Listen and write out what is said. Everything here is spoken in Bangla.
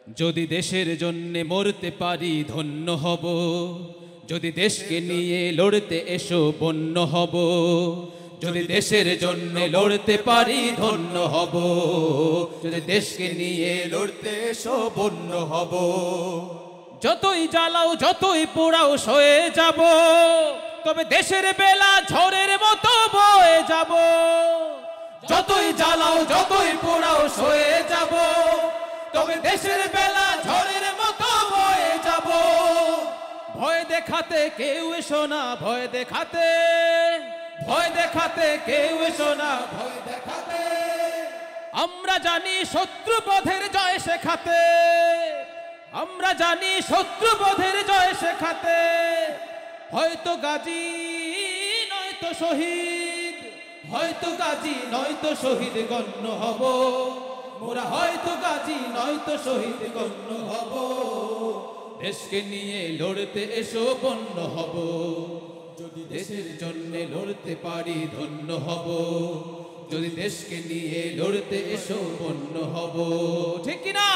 যদি দেশের জন্যে মরতে পারি ধন্য হব, যদি দেশকে নিয়ে লড়তে এসো বন্য হব, যদি দেশের জন্য লড়তে পারি ধন্য হব, যদি দেশকে নিয়ে লড়তে এসো বন্য হব। যতই জ্বালাও যতই পোড়াও সয়ে যাব, তবে দেশের বেলা ঝড়ের মতো বয়ে যাব। যতই জ্বালাও যতই পোড়াও সয়ে যাব, তবে দেশের বেলা ঝড়ের মতো বয়ে যাব। ভয় দেখাতে কেউ এসো না, ভয় দেখাতে, ভয় দেখাতে কেউ এসো না, ভয় দেখাতে। আমরা জানি শত্রুবোধের জয় শেখাতে, আমরা জানি শত্রুবোধের জয় শেখাতে। হয়তো গাজী নয়তো শহীদ, হয়তো গাজী নয়তো শহীদ গণ্য হব মোরা, হয়তো গাজী নয়তো শহীদ গণ্য হব। দেশকে নিয়ে লড়তে এসো বন্য হব, যদি দেশের জন্য লড়তে পারি ধন্য হব, যদি দেশকে নিয়ে লড়তে এসো বন্য হব। ঠিক কিনা?